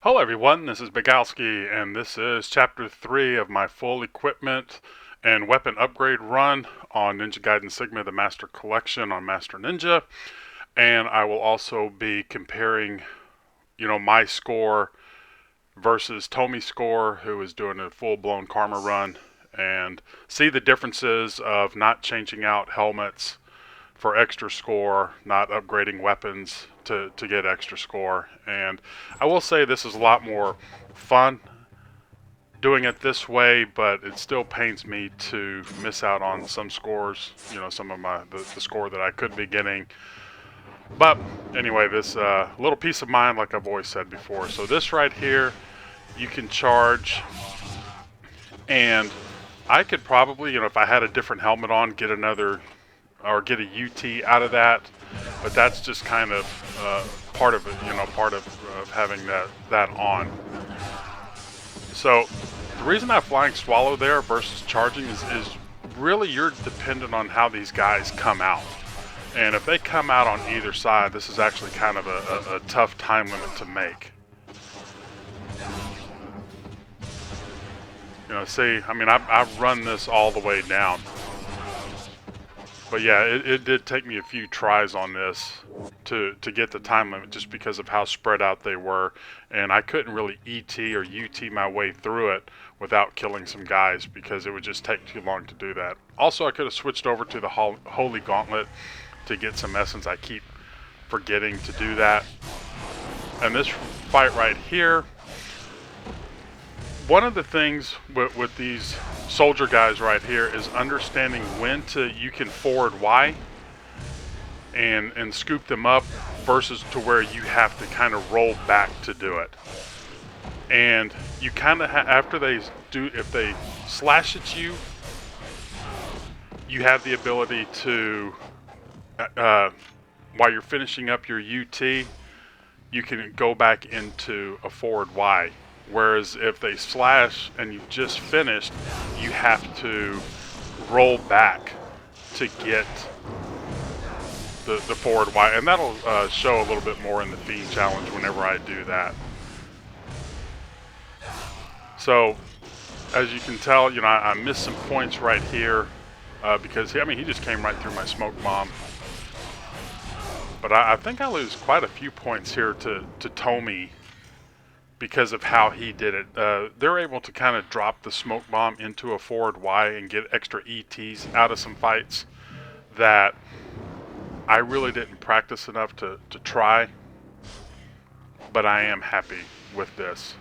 Hello everyone, this is Bigalski, and this is Chapter 3 of my full equipment and weapon upgrade run on Ninja Gaiden Sigma, the Master Collection on Master Ninja. And I will also be comparing, my score versus Tomi's score, who is doing a full-blown Karma run, and see the differences of not changing out helmets for extra score, not upgrading weapons to get extra score. And I will say this is a lot more fun doing it this way, but it still pains me to miss out on some scores, some of the score that I could be getting. But anyway, this little peace of mind, like I've always said before. So this right here, you can charge, and I could probably, if I had a different helmet on, get another or get a UT out of that, but that's just kind of part of it, part of having that on. So the reason I flying swallow there versus charging is really you're dependent on how these guys come out. And if they come out on either side, this is actually kind of a tough time limit to make. See, I mean, I've run this all the way down. But yeah, it did take me a few tries on this to get the time limit just because of how spread out they were. And I couldn't really ET or UT my way through it without killing some guys because it would just take too long to do that. Also, I could have switched over to the Holy Gauntlet to get some essence. I keep forgetting to do that. And this fight right here, one of the things with these soldier guys right here is understanding when you can forward Y and scoop them up versus to where you have to kind of roll back to do it. And you kind of after if they slash at you, you have the ability to while you're finishing up your UT, you can go back into a forward Y. Whereas if they slash and you just finished, you have to roll back to get the forward Y. And that'll show a little bit more in the Fiend Challenge whenever I do that. So, as you can tell, I missed some points right here because, he just came right through my smoke bomb. But I think I lose quite a few points here to Tomi because of how he did it. They're able to kind of drop the smoke bomb into a forward Y and get extra ETs out of some fights that I really didn't practice enough to try, but I am happy with this.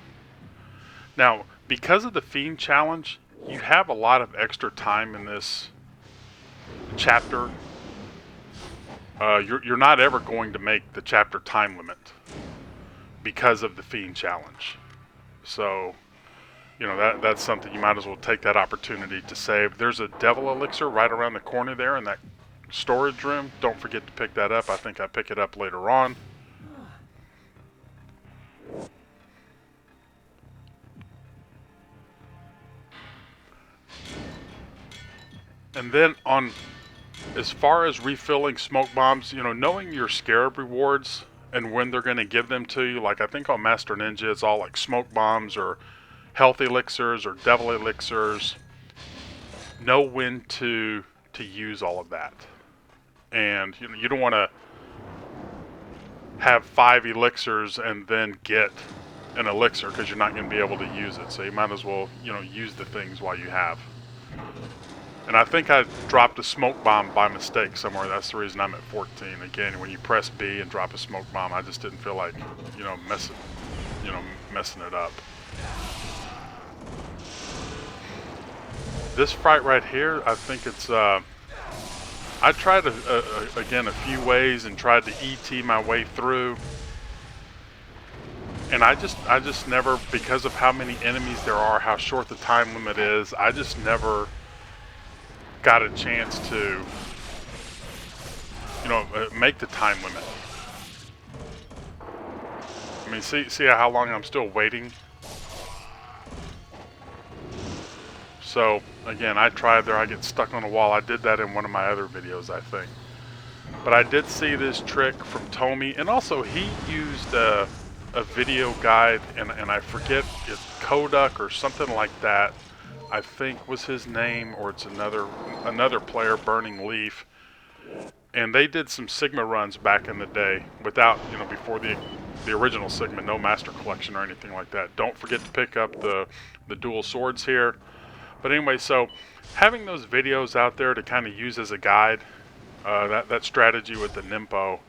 Now, because of the Fiend Challenge, you have a lot of extra time in this chapter. You're not ever going to make the chapter time limit because of the Fiend Challenge. So, that's something you might as well take that opportunity to save. There's a Devil Elixir right around the corner there in that storage room. Don't forget to pick that up. I think I pick it up later on. And then as far as refilling smoke bombs, knowing your Scarab rewards and when they're going to give them to you, like I think on Master Ninja it's all like smoke bombs or health elixirs or devil elixirs. Know when to use all of that. And you don't want to have 5 elixirs and then get an elixir because you're not going to be able to use it. So you might as well, use the things while you have. And I think I dropped a smoke bomb by mistake somewhere. That's the reason I'm at 14. Again, when you press B and drop a smoke bomb, I just didn't feel like, messing it up. This fight right here, I think it's, I tried, again, a few ways and tried to ET my way through. And I just never, because of how many enemies there are, how short the time limit is, I just never got a chance to, make the time limit. See how long I'm still waiting? So, again, I tried there, I get stuck on a wall. I did that in one of my other videos, I think. But I did see this trick from Tomi, and also he used a video guide, and I forget, it's Kodak or something like that, I think was his name, or it's another player, Burning Leaf, and they did some Sigma runs back in the day without, before the original Sigma, no Master Collection or anything like that. Don't forget to pick up the dual swords here. But anyway, so having those videos out there to kind of use as a guide, that strategy with the Nimpo,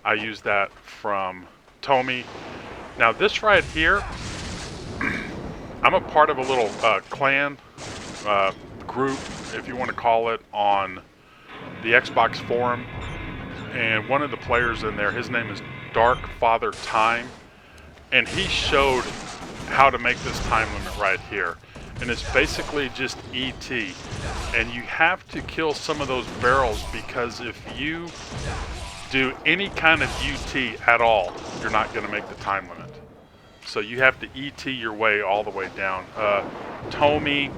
I use that from Tomy. Now this right here, I'm a part of a little clan group, if you want to call it, on the Xbox forum, and one of the players in there, his name is Dark Father Time, and he showed how to make this time limit right here. And it's basically just ET, and you have to kill some of those barrels, because if you do any kind of UT at all, you're not going to make the time limit. So you have to ET your way all the way down. Tomy,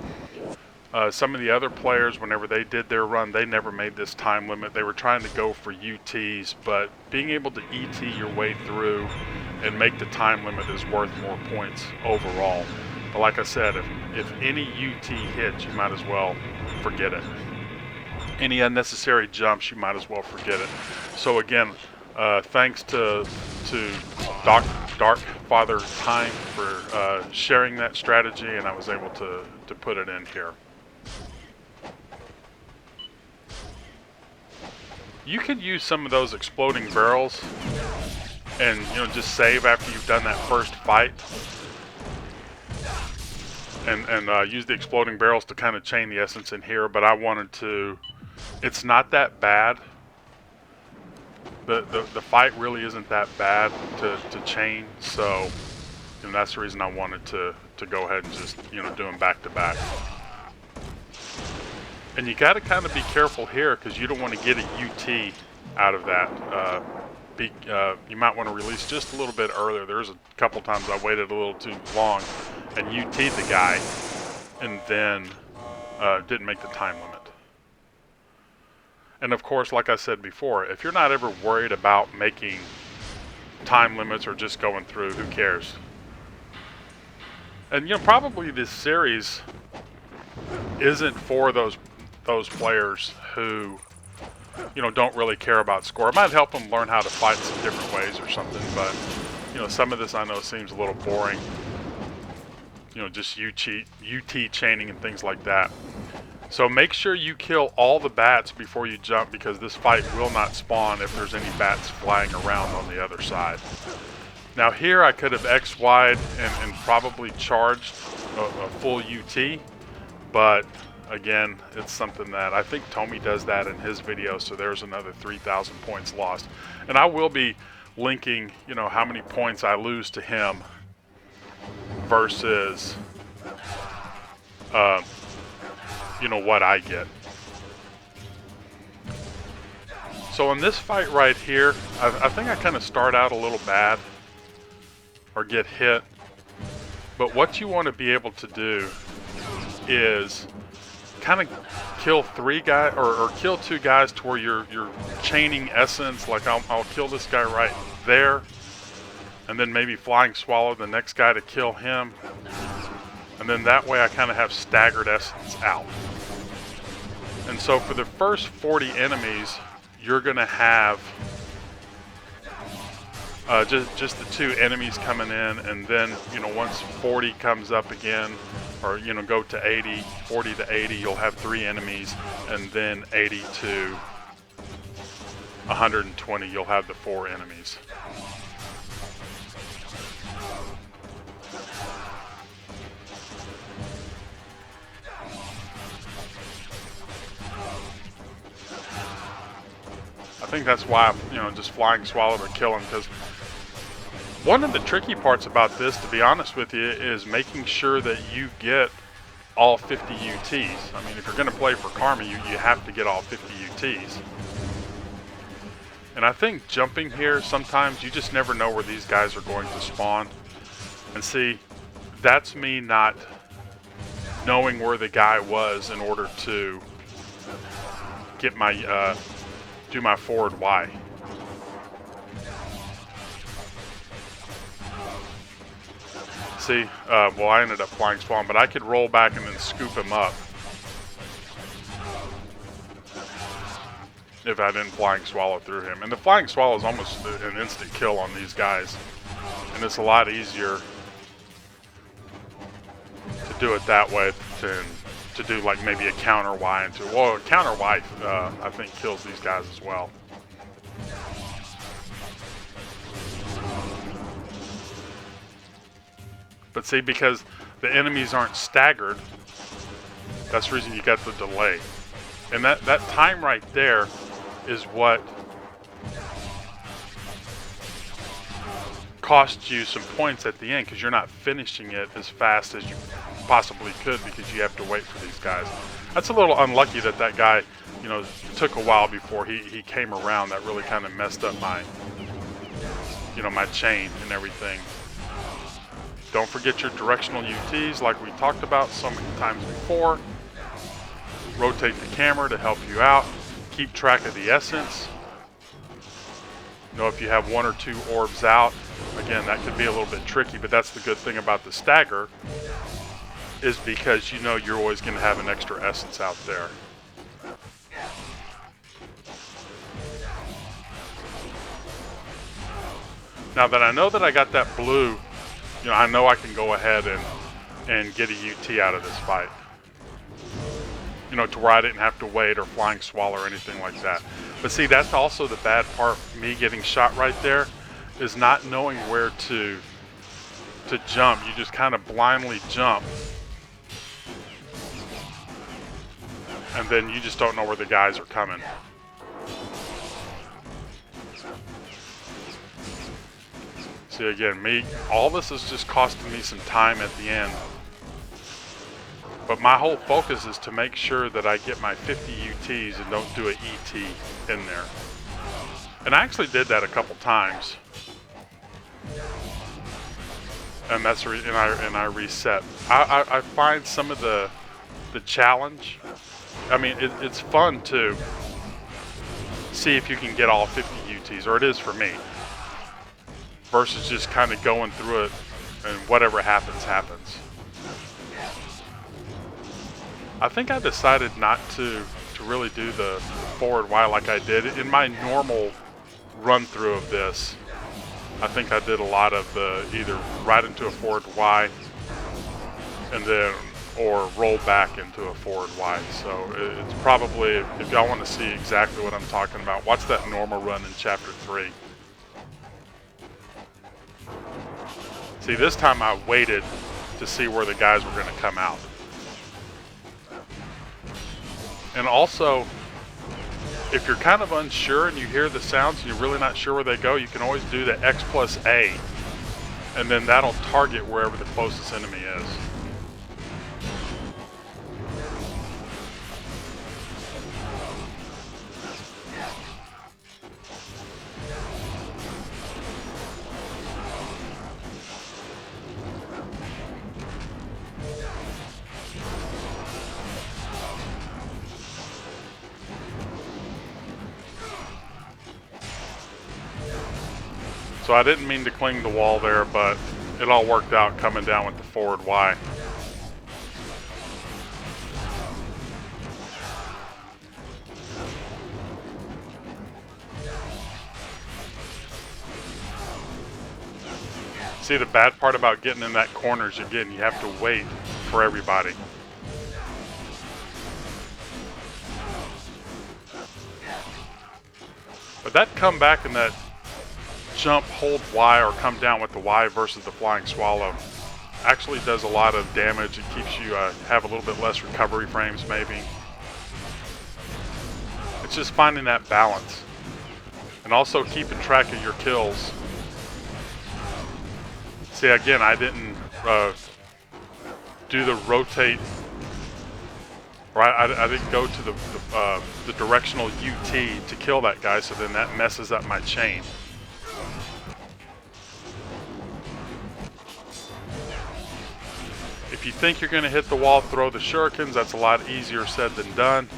some of the other players, whenever they did their run, they never made this time limit. They were trying to go for UTs, but being able to ET your way through and make the time limit is worth more points overall. But like I said, if any UT hits, you might as well forget it. Any unnecessary jumps, you might as well forget it. So again, thanks to Dark Father Time for sharing that strategy, and I was able to put it in here. You could use some of those exploding barrels and just save after you've done that first fight, and use the exploding barrels to kind of chain the essence in here. But I wanted to, it's not that bad. The fight really isn't that bad to chain, so that's the reason I wanted to go ahead and just do them back to back. And you got to kind of be careful here, because you don't want to get a UT out of that. You might want to release just a little bit earlier. There's a couple times I waited a little too long and UT'd the guy, and then didn't make the time limit. And of course, like I said before, if you're not ever worried about making time limits or just going through, who cares? And probably this series isn't for those players who don't really care about score. It might help them learn how to fight some different ways or something, but some of this I know seems a little boring. Just UT chaining and things like that. So make sure you kill all the bats before you jump, because this fight will not spawn if there's any bats flying around on the other side. Now here I could have X-Y'd and probably charged a full UT, but again, it's something that I think Tomy does that in his video, so there's another 3,000 points lost. And I will be linking, how many points I lose to him versus, what I get. So in this fight right here, I think I kind of start out a little bad or get hit. But what you want to be able to do is kind of kill 3 guys or kill 2 guys to where you're chaining essence. Like I'll kill this guy right there, and then maybe flying swallow the next guy to kill him, and then that way I kind of have staggered essence out. And so for the first 40 enemies, you're gonna have just the 2 enemies coming in, and then once 40 comes up again, or go to 80, 40 to 80, you'll have 3 enemies, and then 80 to 120, you'll have the 4 enemies. I think that's why just flying swallow to kill him, because one of the tricky parts about this, to be honest with you, is making sure that you get all 50 UTs. I mean, if you're going to play for Karma, you have to get all 50 UTs. And I think jumping here, sometimes you just never know where these guys are going to spawn. And see, that's me not knowing where the guy was in order to get my do my forward Y. See, well, I ended up flying swallowing, but I could roll back and then scoop him up if I didn't flying swallow through him. And the flying swallow is almost an instant kill on these guys, and it's a lot easier to do it that way than to do like maybe a counter Y into it. Well, a counter Y I think kills these guys as well. But see, because the enemies aren't staggered, that's the reason you got the delay. And that time right there is what costs you some points at the end, because you're not finishing it as fast as you possibly could because you have to wait for these guys. That's a little unlucky that that guy, you know, took a while before he came around. That really kind of messed up my, you know, my chain and everything. Don't forget your directional UTs like we talked about so many times before. Rotate the camera to help you out. Keep track of the essence. You know, if you have 1 or 2 orbs out, again, that could be a little bit tricky, but that's the good thing about the stagger, is because you know you're always going to have an extra essence out there. Now that I know that I got that blue, you know, I know I can go ahead and get a UT out of this fight. You know, to where I didn't have to wait or flying swallow or anything like that. But see, that's also the bad part, me getting shot right there, is not knowing where to jump. You just kind of blindly jump. And then you just don't know where the guys are coming. See, again, all this is just costing me some time at the end. But my whole focus is to make sure that I get my 50 UTs and don't do an ET in there. And I actually did that a couple times. And that's and I reset. I find some of the challenge. I mean, it's fun to see if you can get all 50 UTs, or it is for me. Versus just kind of going through it and whatever happens, happens. I think I decided not to really do the forward Y like I did. In my normal run through of this, I think I did a lot of the either right into a forward Y and then or roll back into a forward Y. So it's probably, if y'all want to see exactly what I'm talking about, watch that normal run in chapter 3. See, this time I waited to see where the guys were going to come out. And also, if you're kind of unsure and you hear the sounds and you're really not sure where they go, you can always do the X+A, and then that'll target wherever the closest enemy is. So I didn't mean to cling the wall there, but it all worked out coming down with the forward Y. See, the bad part about getting in that corner is, again, you have to wait for everybody. But that come back in that jump, hold Y, or come down with the Y versus the flying swallow actually does a lot of damage. It keeps you have a little bit less recovery frames maybe. It's just finding that balance and also keeping track of your kills. See, again, I didn't do the rotate, or I didn't go to the directional UT to kill that guy, so then that messes up my chain. If you think you're going to hit the wall, throw the shurikens. That's a lot easier said than done.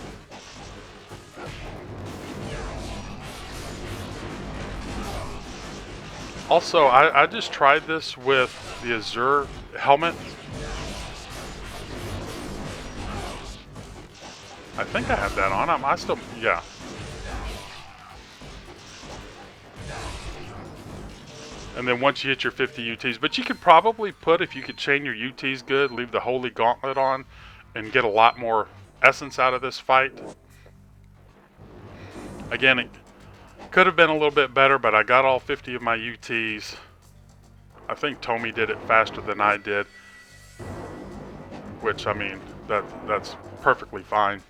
Also, I just tried this with the Azure helmet. I think I have that on. I still, yeah. And then once you hit your 50 UTs, but you could probably put, if you could chain your UTs good, leave the Holy Gauntlet on, and get a lot more essence out of this fight. Again, it could have been a little bit better, but I got all 50 of my UTs. I think Tommy did it faster than I did, which, I mean, that's perfectly fine.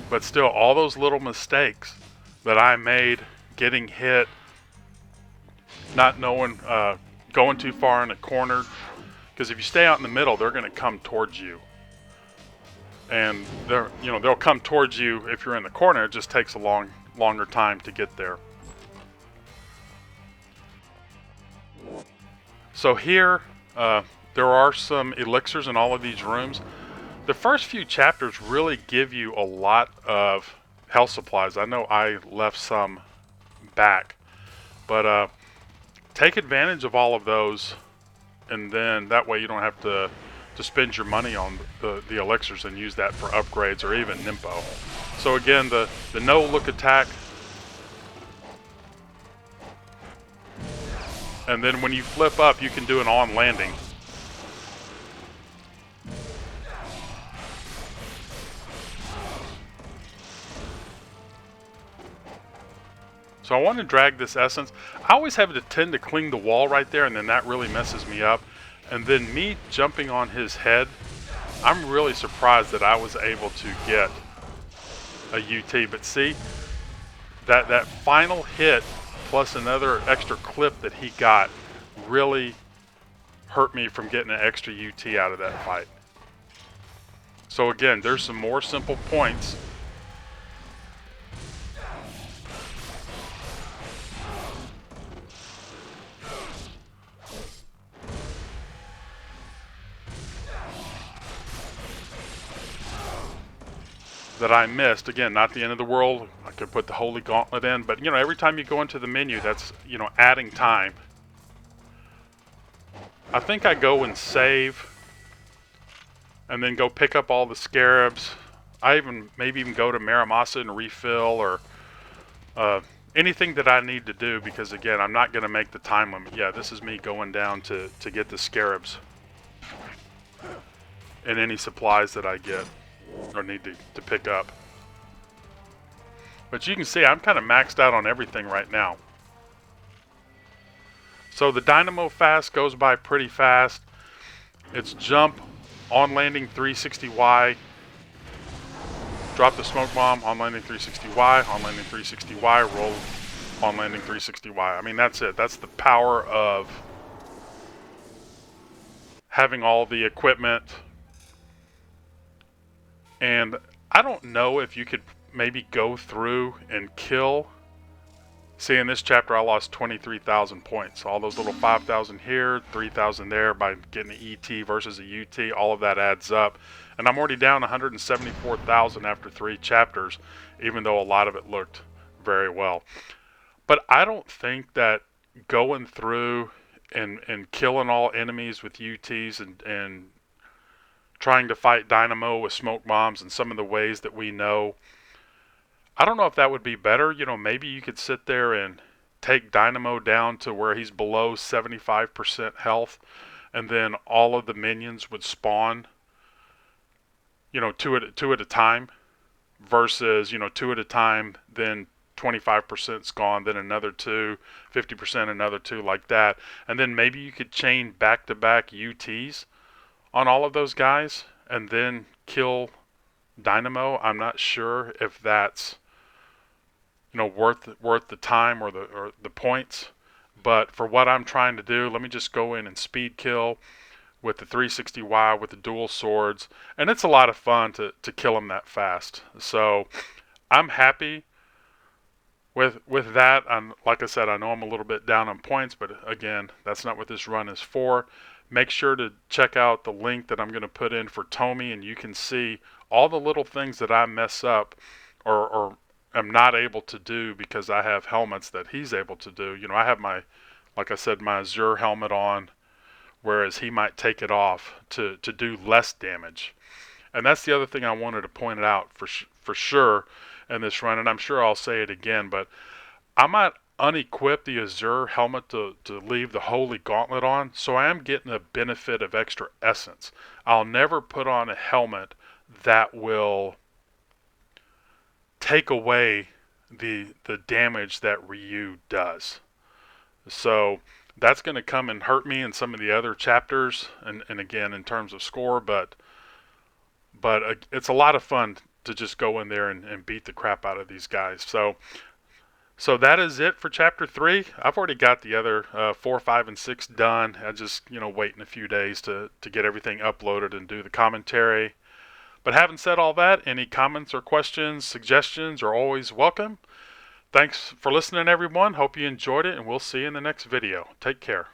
But still, all those little mistakes that I made, getting hit, not knowing, going too far in a corner, because if you stay out in the middle, they're going to come towards you. And they'll come towards you if you're in the corner. It just takes a longer time to get there. So here, there are some elixirs in all of these rooms. The first few chapters really give you a lot of health supplies. I know I left some back, but take advantage of all of those, and then that way you don't have to spend your money on the elixirs and use that for upgrades or even Nimpo. So again, the no-look attack, and then when you flip up, you can do an on-landing. So I want to drag this essence. I always have to tend to cling the wall right there, and then that really messes me up. And then me jumping on his head, I'm really surprised that I was able to get a UT. But see, that final hit plus another extra clip that he got really hurt me from getting an extra UT out of that fight. So again, there's some more simple points. That I missed. Again, not the end of the world. I could put the Holy Gauntlet in, but every time you go into the menu, that's adding time. I think I go and save, and then go pick up all the scarabs. I maybe even go to Maramasa and refill, or anything that I need to do, because again, I'm not going to make the time limit. Yeah, this is me going down to get the scarabs and any supplies that I get or need to pick up. But you can see I'm kind of maxed out on everything right now. So the Dynamo Fast goes by pretty fast. It's jump, on landing 360Y, drop the smoke bomb, on landing 360Y, on landing 360Y, roll, on landing 360Y. I mean, that's it. That's the power of having all the equipment. And I don't know if you could maybe go through and kill. See, in this chapter, I lost 23,000 points. All those little 5,000 here, 3,000 there by getting an ET versus a UT. All of that adds up. And I'm already down 174,000 after 3 chapters, even though a lot of it looked very well. But I don't think that going through and killing all enemies with UTs and trying to fight Dynamo with smoke bombs and some of the ways that we know, I don't know if that would be better. Maybe you could sit there and take Dynamo down to where he's below 75% health, and then all of the minions would spawn, two at a time, versus, 2 at a time, then 25%'s gone, then another 2, 50%, another 2, like that. And then maybe you could chain back-to-back UTs on all of those guys and then kill Dynamo. I'm not sure if that's worth the time or the points, but for what I'm trying to do, let me just go in and speed kill with the 360Y with the dual swords, and it's a lot of fun to kill them that fast. So I'm happy with that. Like I said, I know I'm a little bit down on points, but again, that's not what this run is for. Make sure to check out the link that I'm going to put in for Tommy, and you can see all the little things that I mess up or am not able to do because I have helmets that he's able to do. I have my like I said, my Azure helmet on, whereas he might take it off to do less damage. And that's the other thing I wanted to point out for sure in this run, and I'm sure I'll say it again, but I might unequip the Azure helmet to leave the Holy Gauntlet on, so I am getting the benefit of extra essence. I'll never put on a helmet that will take away the damage that Ryu does. So that's going to come and hurt me in some of the other chapters, and again in terms of score, but it's a lot of fun to just go in there and beat the crap out of these guys. So that is it for chapter 3. I've already got the other 4, 5, and 6 done. I just waiting a few days to get everything uploaded and do the commentary. But having said all that, any comments or questions, suggestions are always welcome. Thanks for listening, everyone. Hope you enjoyed it, and we'll see you in the next video. Take care.